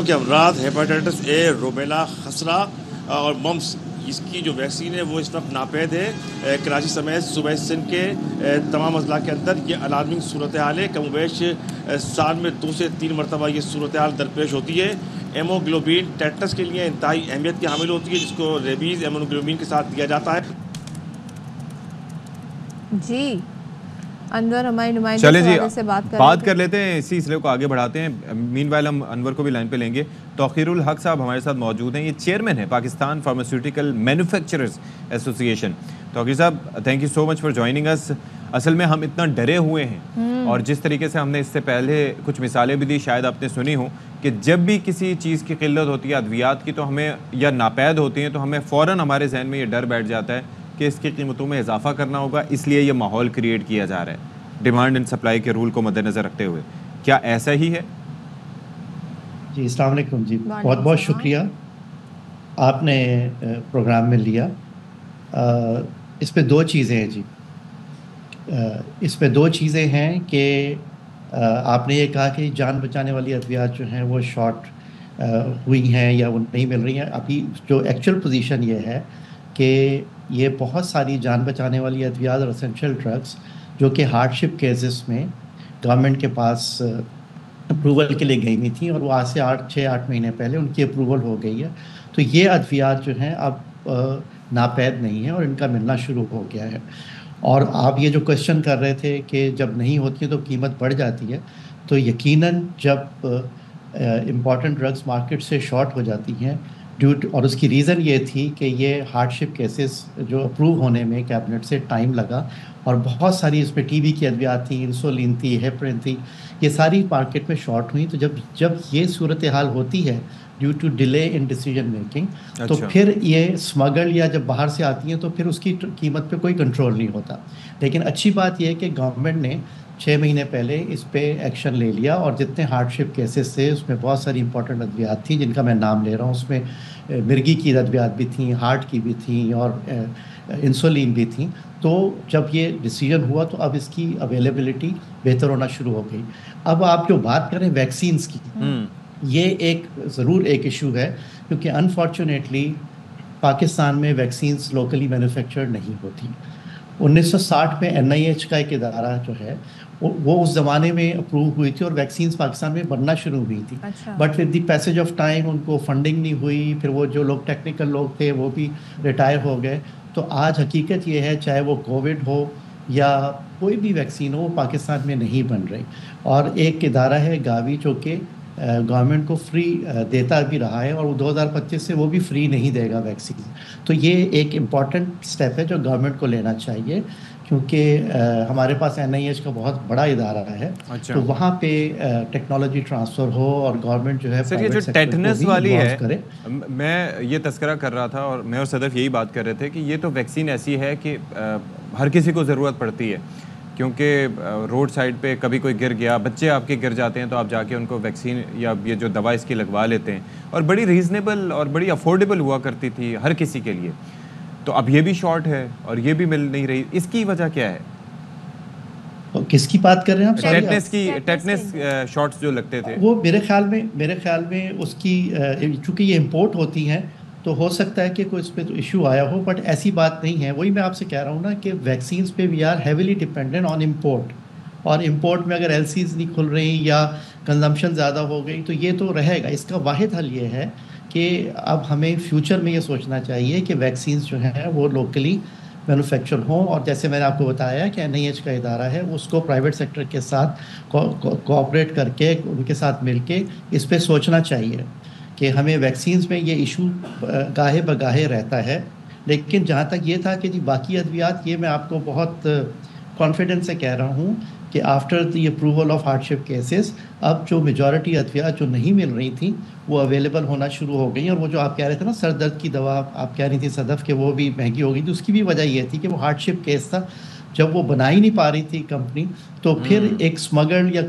کے امراض ہیپاٹائٹس اے، روبیلا، خسرہ اور ممس، اس کی جو ویکسین ہے وہ اس وقت ناپید ہے۔ کراچی سمیت صوبہ سندھ کے تمام اضلاع کے اندر یہ الارمنگ صورتحال ہے۔ کم و بیش سال میں 2 سے 3 مرتبہ یہ صورتحال درپیش ہوتی ہے۔ ایموگلوبین ٹیٹنس کے لیے انتہائی اہمیت کی حامل ہوتی ہے، جس کو ریبیز ایموگلوبین کے ساتھ دیا جاتا ہے۔ جی انور ہماری نمائندے چلے جی سے بات کر لیتے ہیں، اسی سلسلے کو آگے بڑھاتے ہیں۔ مین وائل ہم انور کو بھی لائن پہ لیں گے۔ توقیر الحق صاحب ہمارے ساتھ موجود ہیں، یہ چیئرمین ہے پاکستان فارماسیوٹیکل مینوفیکچررز ایسوسی ایشن۔ توقیر صاحب thank you so much for joining اس۔ اصل میں ہم اتنا ڈرے ہوئے ہیں، اور جس طریقے سے ہم نے اس سے پہلے کچھ مثالیں بھی دی، شاید آپ نے سنی ہوں، کہ جب بھی کسی چیز کی قلت ہوتی ہے ادویات کی تو ہمیں یا ناپید ہوتی ہیں تو ہمیں فوراً ہمارے ذہن میں یہ ڈر بیٹھ جاتا ہے کہ اس کی قیمتوں میں اضافہ کرنا ہوگا، اس لیے یہ ماحول کریٹ کیا جا رہا ہے ڈیمانڈ اینڈ سپلائی کے رول کو مد نظر رکھتے ہوئے۔ کیا ایسا ہی ہے؟ جی السلام علیکم جی، بہت بہت شکریہ آپ نے پروگرام میں لیا۔ اس پہ 2 چیزیں ہیں جی، اس پہ 2 چیزیں ہیں کہ آپ نے یہ کہا کہ جان بچانے والی ادویات جو ہیں وہ شارٹ ہوئی ہیں یا وہ نہیں مل رہی ہیں۔ ابھی جو ایکچوئل پوزیشن یہ ہے کہ یہ بہت ساری جان بچانے والی ادویات اور اسینشل ڈرگس جو کہ ہارڈ شپ کیسز میں گورنمنٹ کے پاس اپروول کے لیے گئی ہوئی تھیں، اور وہ آج سے 6-8 مہینے پہلے ان کی اپروول ہو گئی ہے، تو یہ ادویات جو ہیں اب ناپید نہیں ہیں اور ان کا ملنا شروع ہو گیا ہے۔ اور آپ یہ جو کوشچن کر رہے تھے کہ جب نہیں ہوتی ہے تو قیمت بڑھ جاتی ہے، تو یقیناً جب امپورٹنٹ ڈرگس مارکیٹ سے شارٹ ہو جاتی ہیں اور اس کی ریزن یہ تھی کہ یہ ہارڈ شپ کیسز جو اپروو ہونے میں کیبنٹ سے ٹائم لگا، اور بہت ساری اس میں ٹی بی کی ادویات تھیں، انسولین تھی، ہیپرین تھی، یہ ساری مارکیٹ میں شارٹ ہوئیں۔ تو جب یہ صورتحال ہوتی ہے due to delay in decision making, تو پھر یہ اسمگل یا جب باہر سے آتی ہیں تو پھر اس کی قیمت پہ کوئی کنٹرول نہیں ہوتا۔ لیکن اچھی بات یہ ہے کہ گورنمنٹ نے 6 مہینے پہلے اس پہ ایکشن لے لیا، اور جتنے ہارڈ شپ کیسز تھے اس میں بہت ساری امپورٹنٹ ادویات تھیں جن کا میں نام لے رہا ہوں، اس میں مرگی کی ادویات بھی تھیں، ہارٹ کی بھی تھیں، اور انسولین بھی تھیں۔ تو جب یہ ڈیسیجن ہوا تو اب اس کی اویلیبلٹی بہتر ہونا شروع ہو گئی۔ اب آپ جو بات کریں ویکسینز کی، یہ ضرور ایک ایشو ہے، کیونکہ انفارچونیٹلی پاکستان میں ویکسینز لوکلی مینوفیکچرڈ نہیں ہوتی۔ 1960 میں NIH کا ایک ادارہ جو ہے وہ اس زمانے میں اپروو ہوئی تھی، اور ویکسینز پاکستان میں بننا شروع ہوئی تھی، but with the passage of time ان کو فنڈنگ نہیں ہوئی، پھر وہ جو لوگ ٹیکنیکل لوگ تھے وہ بھی ریٹائر ہو گئے۔ تو آج حقیقت یہ ہے، چاہے وہ کووڈ ہو یا کوئی بھی ویکسین ہو، وہ پاکستان میں نہیں بن رہی۔ اور ایک ادارہ ہے گاوی جو کہ گورنمنٹ کو فری دیتا بھی رہا ہے، اور وہ 2025 سے وہ بھی فری نہیں دے گا ویکسین۔ تو یہ ایک امپورٹنٹ اسٹیپ ہے جو گورنمنٹ کو لینا چاہیے، کیونکہ ہمارے پاس NIH کا بہت بڑا ادارہ ہے، تو وہاں پہ ٹیکنالوجی ٹرانسفر ہو اور گورنمنٹ جو ہے سر یہ جو ٹیٹنس والی ہے، میں یہ تذکرہ کر رہا تھا اور میں اور صدف یہی بات کر رہے تھے کہ یہ تو ویکسین ایسی ہے کہ ہر کسی کو ضرورت پڑتی ہے، کیونکہ روڈ سائڈ پہ کبھی کوئی گر گیا، بچے آپ کے گر جاتے ہیں تو آپ جا کے ان کو ویکسین یا یہ جو دوا اس کی لگوا لیتے ہیں، اور بڑی ریزنیبل اور بڑی افورڈیبل ہوا کرتی تھی ہر کسی کے لیے۔ تو اب یہ بھی شارٹ ہے اور یہ بھی مل نہیں رہی، اس کی وجہ کیا ہے؟ کس کی بات کر رہے ہیں آپ؟ ٹیٹنس شارٹس جو لگتے تھے، وہ میرے خیال میں اس کی چونکہ یہ امپورٹ ہوتی ہیں تو ہو سکتا ہے کہ کوئی اس پہ تو ایشو آیا ہو، بٹ ایسی بات نہیں ہے۔ وہی میں آپ سے کہہ رہا ہوں نا کہ ویکسینز پہ we are heavily dependent on import, اور امپورٹ میں اگر LCs نہیں کھل رہی یا کنزمپشن زیادہ ہو گئی تو یہ تو رہے گا۔ اس کا واحد حل یہ ہے کہ اب ہمیں فیوچر میں یہ سوچنا چاہیے کہ ویکسینز جو ہیں وہ لوکلی مینوفیکچر ہوں، اور جیسے میں نے آپ کو بتایا کہ NIH کا ادارہ ہے، اس کو پرائیویٹ سیکٹر کے ساتھ کوآپریٹ کر کے ان کے ساتھ مل کے اس پہ سوچنا چاہیے کہ ہمیں ویکسینز میں یہ ایشو گاہے بگاہے رہتا ہے۔ لیکن جہاں تک یہ تھا کہ جی باقی ادویات، یہ میں آپ کو بہت کانفیڈنس سے کہہ رہا ہوں کہ after the approval of hard ship cases اب جو میجورٹی ادویات جو نہیں مل رہی تھیں وہ اویلیبل ہونا شروع ہو گئی ہیں۔ اور وہ جو آپ کہہ رہے تھے نا سر درد کی دوا، آپ کہہ رہی تھی صدف کہ وہ بھی مہنگی ہو گئی تھی، اس کی بھی وجہ یہ تھی کہ وہ ہارڈ شپ کیس تھا، جب وہ بنا ہی نہیں پا رہی تھی کمپنی تو پھر ایک اسمگل یا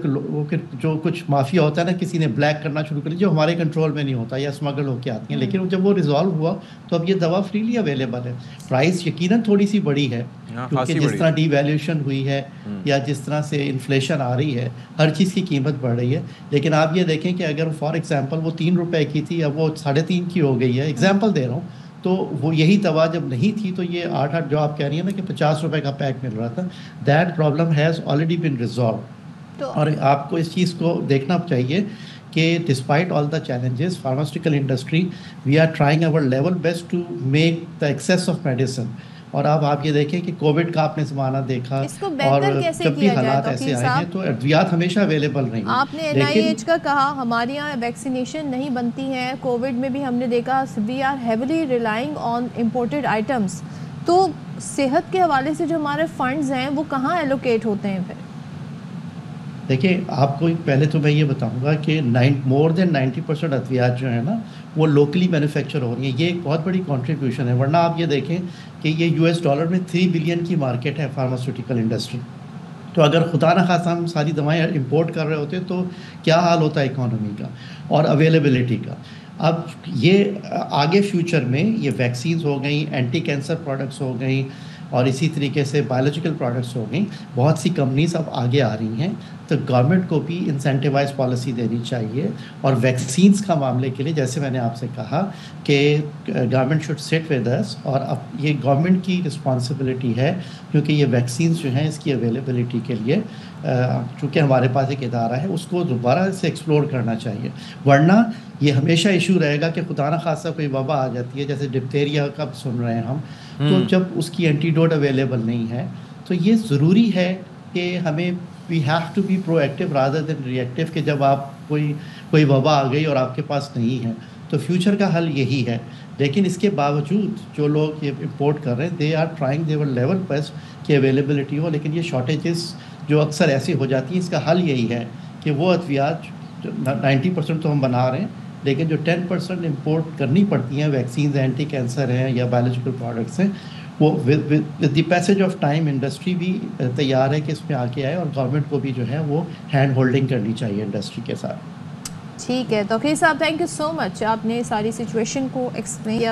جو کچھ مافیا ہوتا ہے نا کسی نے بلیک کرنا شروع کر جو ہمارے کنٹرول میں نہیں ہوتا یا اسمگل ہو کے آتی ہیں لیکن جب وہ ریزالو ہوا تو اب یہ دوا فریلی اویلیبل ہے. پرائس یقیناً تھوڑی سی بڑی ہے کیونکہ جس طرح ڈی ویلیوشن ہوئی ہے یا جس طرح سے انفلیشن آ رہی ہے ہر چیز کی قیمت بڑھ رہی ہے. لیکن آپ یہ دیکھیں کہ اگر فار ایگزامپل وہ 3 روپے کی تھی اب وہ 3.5 کی ہو گئی ہے, ایگزامپل دے رہا ہوں, تو وہ یہی دوا جب نہیں تھی تو یہ 8 جو آپ کہہ رہی ہیں نا کہ 50 روپے کا پیک مل رہا تھا, that problem has already been resolve. اور آپ کو اس چیز کو دیکھنا چاہیے کہ despite all the challenges pharmaceutical industry we are trying our level best to make the access of medicine. اور اب آپ یہ دیکھیں کہ کووڈ کا آپ نے زمانہ دیکھا اور جب بھی حالات ایسے آئے ہیں تو ادویات ہمیشہ اویلیبل رہی ہیں. آپ نے NIH کا کہا ہمارے یہاں ویکسینیشن نہیں بنتی ہے, کووڈ میں بھی ہم نے دیکھا we are heavily relying on imported items. تو صحت کے حوالے سے جو ہمارے فنڈز ہیں وہ کہاں ایلوکیٹ ہوتے ہیں پھر؟ دیکھیں آپ کو پہلے تو میں یہ بتاؤں گا کہ مور دین 90% ادویات جو ہیں نا وہ لوکلی مینوفیکچر ہو رہی ہیں. یہ ایک بہت بڑی کنٹریبیوشن ہے, ورنہ آپ یہ دیکھیں کہ یہ $US میں 3 بلین کی مارکیٹ ہے فارماسیوٹیکل انڈسٹری. تو اگر خدا نہ خواستہ ہم ساری دوائیں امپورٹ کر رہے ہوتے تو کیا حال ہوتا ہے اکانومی کا اور اویلیبلٹی کا. اب یہ آگے فیوچر میں یہ ویکسینز ہو گئیں, اینٹی کینسر پروڈکٹس ہو گئیں اور اسی طریقے سے بایولوجیکل پروڈکٹس ہو گئیں, بہت سی کمپنیز اب آگے آ رہی ہیں. تو گورنمنٹ کو بھی انسینٹیوائز پالیسی دینی چاہیے. اور ویکسینز کا معاملے کے لیے جیسے میں نے آپ سے کہا کہ government should sit with us, اور اب یہ گورنمنٹ کی رسپانسبلٹی ہے کیونکہ یہ ویکسینز جو ہیں اس کی اویلیبلٹی کے لیے چونکہ ہمارے پاس ایک ادارہ ہے اس کو دوبارہ سے ایکسپلور کرنا چاہیے. ورنہ یہ ہمیشہ ایشو رہے گا کہ خدا نہ خاصہ کوئی وبا آ جاتی ہے جیسے ڈپتیریا کا سن رہے ہیں ہم, تو جب اس کی اینٹیڈوٹ اویلیبل نہیں ہے تو یہ ضروری ہے کہ ہمیں we have to be proactive rather than reactive, کہ جب آپ کوئی وبا آ گئی اور آپ کے پاس نہیں ہے تو فیوچر کا حل یہی ہے. لیکن اس کے باوجود جو لوگ یہ امپورٹ کر رہے ہیں they are trying their level best کہ اویلیبلٹی ہو, لیکن یہ شارٹیجز جو اکثر ایسی ہو جاتی ہیں اس کا حل یہی ہے کہ وہ ادویات 90% تو ہم بنا رہے ہیں لیکن جو 10% امپورٹ کرنی پڑتی ہیں ویکسینز اینٹی کینسر ہیں یا بایولوجیکل پروڈکٹس ہیں وہ with the passage of time industry بھی تیار ہے کہ اس میں آگے آئے اور گورنمنٹ کو بھی جو ہے وہ ہینڈ ہولڈنگ کرنی چاہیے انڈسٹری کے ساتھ. ٹھیک ہے توقیر صاحب, تھینک یو سو مچ, آپ نے ساری سچویشن کو ایکسپلین کیا.